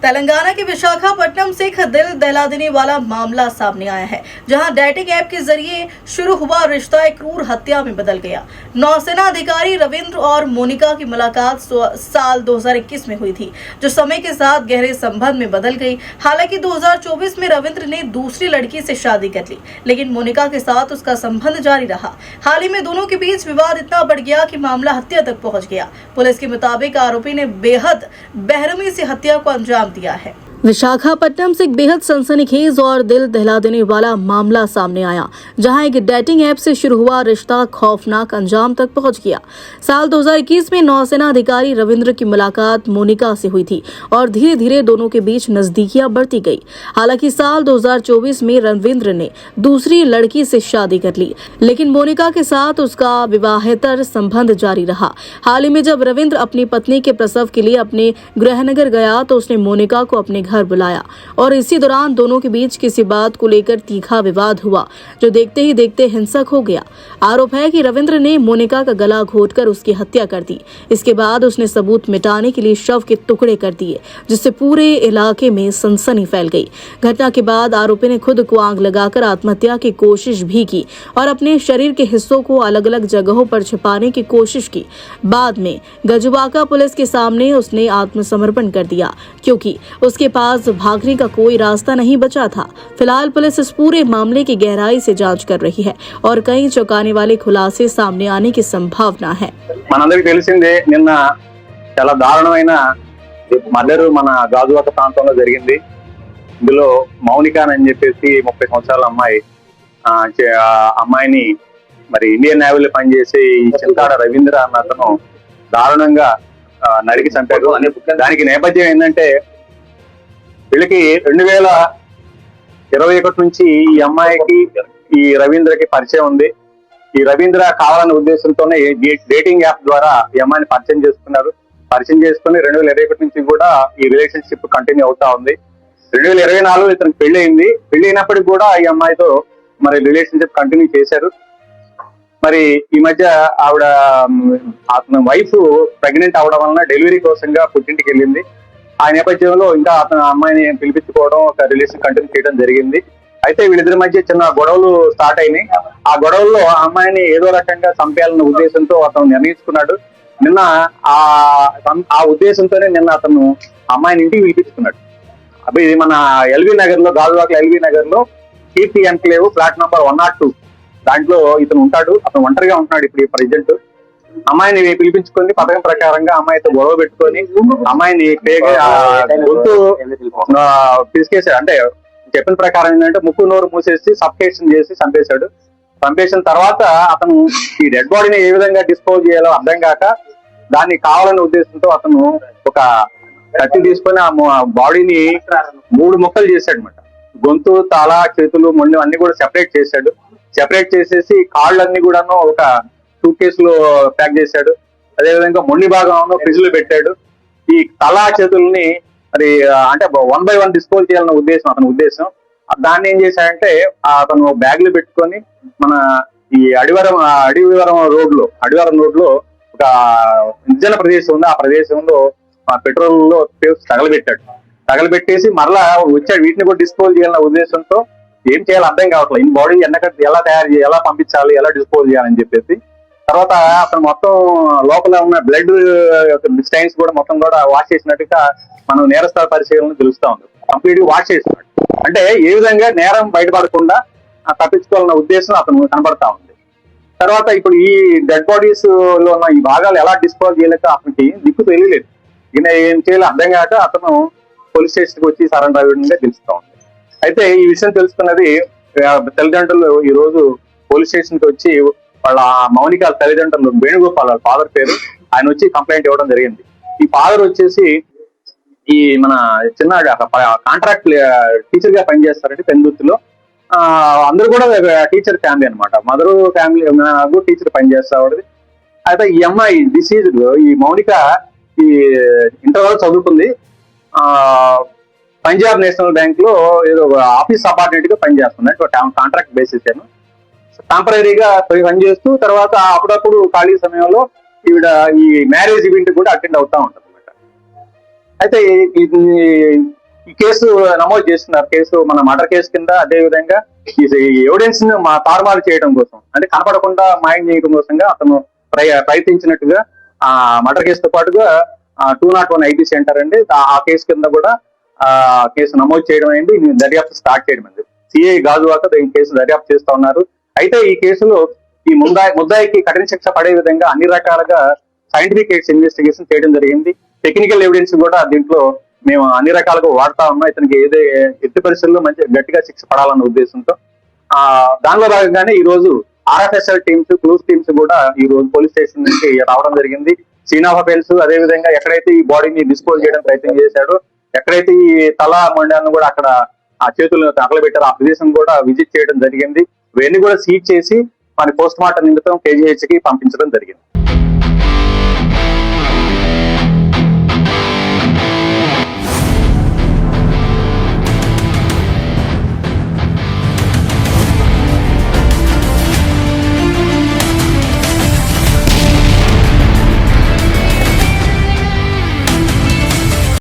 तेलंगाना के विशाखापट्टनम से एक दिल दहला देने वाला मामला सामने आया है, जहां डेटिंग ऐप के जरिए शुरू हुआ रिश्ता एक क्रूर हत्या में बदल गया। नौसेना अधिकारी रविंद्र और मोनिका की मुलाकात साल 2021 में हुई थी, जो समय के साथ गहरे संबंध में बदल गई। हालांकि 2024 में रविंद्र ने दूसरी लड़की से शादी कर ली, लेकिन मोनिका के साथ उसका संबंध जारी रहा। हाल ही में दोनों के बीच विवाद इतना बढ़ गया कि मामला हत्या तक पहुंच गया। पुलिस के मुताबिक आरोपी ने बेहद बेरहमी से हत्या को अंजाम दिया है। विशाखापट्टनम से एक बेहद सनसनीखेज और दिल दहला देने वाला मामला सामने आया, जहां एक डेटिंग ऐप से शुरू हुआ रिश्ता खौफनाक अंजाम तक पहुंच गया। साल 2021 में नौसेना अधिकारी रविंद्र की मुलाकात मोनिका से हुई थी और धीरे धीरे दोनों के बीच नजदीकियां बढ़ती गई। हालांकि साल 2024 में रविंद्र ने दूसरी लड़की से शादी कर ली, लेकिन मोनिका के साथ उसका विवाहेतर संबंध जारी रहा। हाल ही में जब रविंद्र अपनी पत्नी के प्रसव के लिए अपने गृहनगर गया तो उसने मोनिका को अपने घर बुलाया और इसी दौरान दोनों के बीच किसी बात को लेकर तीखा विवाद हुआ, जो देखते ही देखते हिंसक हो गया। आरोप है कि रविंद्र ने मोनिका का गला घोंटकर उसकी हत्या कर दी। इसके बाद उसने सबूत मिटाने के लिए शव के टुकड़े कर दिए, जिससे पूरे इलाके में सनसनी फैल गई। घटना के बाद आरोपी ने खुद को आग लगाकर आत्महत्या की कोशिश भी की और अपने शरीर के हिस्सों को अलग अलग जगहों पर छिपाने की कोशिश की। बाद में गजुबाका पुलिस के सामने उसने आत्मसमर्पण कर दिया, क्योंकि उसके पास भागने का कोई रास्ता नहीं बचा था। फिलहाल पुलिस इस पूरे मामले की गहराई से जांच कर रही है और कई चौंकाने वाले खुलासे सामने आने की संभावना है। మనందరికీ తెలిసిందే, నిన్న చాలా దారుణమైన మర్డర్ మన గాజువాక ప్రాంతంలో జరిగింది. ఇందులో మౌనిక అని చెప్పేసి 30 సంవత్సరాల అమ్మాయిని మరి ఇండియన్ నేవీలో పనిచేసే ఈ చింతాడ రవీంద్ర అన్న అతను దారుణంగా నరికి చంపాడు. దానికి నేపథ్యం ఏంటంటే, వీళ్ళకి 2021 నుంచి ఈ అమ్మాయికి ఈ రవీంద్రకి పరిచయం ఉంది. ఈ రవీంద్ర కావాలనే ఉద్దేశంతోనే డేటింగ్ యాప్ ద్వారా ఈ అమ్మాయిని పరిచయం చేసుకున్నారు. పరిచయం చేసుకుని 2021 నుంచి కూడా ఈ రిలేషన్షిప్ కంటిన్యూ అవుతా ఉంది. 2024 ఇతనికి పెళ్లి అయింది. పెళ్లి అయినప్పటికీ కూడా ఈ అమ్మాయితో మరి రిలేషన్షిప్ కంటిన్యూ చేశారు. మరి ఈ మధ్య ఆవిడ అతని వైఫ్ ప్రెగ్నెంట్ అవడం వలన డెలివరీ కోసంగా పుట్టింటికి వెళ్ళింది. ఆ నేపథ్యంలో ఇంకా అతను అమ్మాయిని పిలిపించుకోవడం, ఒక రిలేషన్ కంటిన్యూ చేయడం జరిగింది. అయితే వీళ్ళిద్దరి మధ్య చిన్న గొడవలు స్టార్ట్ అయినాయి. ఆ గొడవల్లో ఆ అమ్మాయిని ఏదో రకంగా చంపేయాలన్న ఉద్దేశంతో అతను నిర్ణయించుకున్నాడు. నిన్న ఆ ఉద్దేశంతోనే నిన్న అతను అమ్మాయిని ఇంటికి పిలిపించుకున్నాడు. అప్పుడు ఇది మన ఎల్బీ నగర్ లో, గాజువాక ఎల్బీ నగర్ లో కీర్తి ఎన్క్లేవ్ ఫ్లాట్ నంబర్ 102 దాంట్లో ఇతను ఉంటాడు. అతను ఒంటరిగా ఉంటున్నాడు ఇప్పుడు ప్రజెంట్. అమ్మాయిని పిలిపించుకొని పథకం ప్రకారంగా అమ్మాయితో గొడవ పెట్టుకొని అమ్మాయిని గొంతు పిసికేసాడు. అంటే చెప్పిన ప్రకారం ఏంటంటే ముక్కు నోరు మూసేసి సఫికేషన్ చేసి చంపేశాడు. చంపేసిన తర్వాత అతను ఈ డెడ్ బాడీని ఏ విధంగా డిస్పోజ్ చేయాలో అర్థం కాక దాన్ని కావాలనే ఉద్దేశంతో అతను ఒక కత్తి తీసుకొని ఆ బాడీని 3 ముక్కలు చేశాడు అనమాట. గొంతు, తల, చేతులు, మొండి అన్ని కూడా సెపరేట్ చేశాడు. సెపరేట్ చేసేసి కాళ్ళన్నీ కూడాను ఒక సూట్ కేసులో ప్యాక్ చేశాడు. అదేవిధంగా మొండి భాగంలో ఫ్రిడ్జ్ లో పెట్టాడు. ఈ తల, చేతుల్ని మరి అంటే 1 by 1 డిస్పోజ్ చేయాలన్న ఉద్దేశం అతని ఉద్దేశం. దాన్ని ఏం చేశాడంటే అతను బ్యాగ్ లో పెట్టుకొని మన ఈ అడివివరం రోడ్ లో ఒక నిర్జన ప్రదేశం ఉంది. ఆ ప్రదేశంలో పెట్రోల్ లో తగలబెట్టేసి మరలా వచ్చాడు. వీటిని కూడా డిస్పోజ్ చేయాలన్న ఉద్దేశంతో ఏం చేయాలో అర్థం కావట్లేదు. ఈ బాడీ ఎలా తయారు చేయాలి, ఎలా పంపించాలి, ఎలా డిస్పోజ్ చేయాలని చెప్పేసి తర్వాత అతను మొత్తం లోపల ఉన్న బ్లడ్ స్టైన్స్ కూడా మొత్తం కూడా వాష్ చేసినట్టుగా మనం నేరస్థల పరిశీలన తెలుస్తా ఉంది. కంప్లీట్ వాష్ చేసినాడు. అంటే ఏ విధంగా నేరం బయటపడకుండా తప్పించుకోవాలన్న ఉద్దేశం అతను కనబడతా ఉంది. తర్వాత ఇప్పుడు ఈ డెడ్ బాడీస్ లో ఉన్న ఈ భాగాలు ఎలా డిస్పోజ్ చేయలేక అతనికి దిక్కు తెలియలేదు. ఈయన ఏం చేయాలో అర్థం కాక అతను పోలీస్ స్టేషన్ కి వచ్చి సరెండర్ అయ్యడంగా తెలుస్తా ఉంది. అయితే ఈ విషయం తెలుసుకున్నది తల్లిదండ్రులు ఈ రోజు పోలీస్ స్టేషన్ కి వచ్చి వాళ్ళ మౌనిక తల్లిదండ్రులు వేణుగోపాల్ ఫాదర్ పేరు, ఆయన వచ్చి కంప్లైంట్ ఇవ్వడం జరిగింది. ఈ ఫాదర్ వచ్చేసి ఈ మన చిన్న కాంట్రాక్ట్ టీచర్ గా పనిచేస్తారంటే పెందుర్తిలో. అందరూ కూడా టీచర్ ఫ్యామిలీ అనమాట. మదర్ ఫ్యామిలీ టీచర్ పనిచేస్తా ఉండేది. అయితే ఈ అమ్మాయి డిసీజ్డ్ ఈ మౌనిక ఈ ఇంటర్ వరకు చదువుకుంది. పంజాబ్ నేషనల్ బ్యాంక్ లో ఏదో ఆఫీస్ అపార్ట్మెంట్ గా పనిచేస్తుంది. కాంట్రాక్ట్ బేసిస్ టెంపరీగా పనిచేస్తూ తర్వాత అప్పుడప్పుడు ఖాళీ సమయంలో ఈవిడ ఈ మ్యారేజ్ ఈవెంట్ కూడా అటెండ్ అవుతా ఉంటుంది అనమాట. అయితే ఈ కేసు నమోదు చేస్తున్నారు. కేసు మన మర్డర్ కేసు కింద. అదే విధంగా ఈ ఎవిడెన్స్ ని తారుమారు చేయడం కోసం, అంటే కనపడకుండా మాయం చేయడం కోసంగా అతను ప్రయత్నించినట్టుగా ఆ మర్డర్ కేసుతో పాటుగా 201 ఐపీసీ అంటారు అండి. ఆ కేసు కింద కూడా కేసు నమోదు చేయడం అయింది. దర్యాప్తు స్టార్ట్ చేయడం అయింది. సిఐ గాజువాక ఈ కేసు దర్యాప్తు చేస్తా ఉన్నారు. అయితే ఈ కేసులో ఈ ముద్దాయికి కఠిన శిక్ష పడే విధంగా అన్ని రకాలుగా సైంటిఫిక్ ఇన్వెస్టిగేషన్ చేయడం జరిగింది. టెక్నికల్ ఎవిడెన్స్ కూడా దీంట్లో మేము అన్ని రకాలుగా వాడుతా ఉన్నాం. ఇతనికి ఎట్టి పరిస్థితుల్లో మంచి గట్టిగా శిక్ష పడాలన్న ఉద్దేశంతో దానిలో భాగంగానే ఈ రోజు RFSL టీమ్స్, క్లూస్ టీమ్స్ కూడా ఈ రోజు పోలీస్ స్టేషన్ నుంచి రావడం జరిగింది. సీన్ ఆఫ్ అఫెన్స్, అదే విధంగా ఎక్కడైతే ఈ బాడీని డిస్పోజ్ చేయడం ప్రయత్నం చేశాడో, ఎక్కడైతే ఈ తల మొండాన్ని కూడా అక్కడ ఆ చేతులను తగలబెట్టారో ఆ ప్రదేశం కూడా విజిట్ చేయడం జరిగింది. ఇవన్నీ కూడా సీజ్ చేసి మరి పోస్ట్ మార్టం నిమిత్తం KGH కి పంపించడం జరిగింది.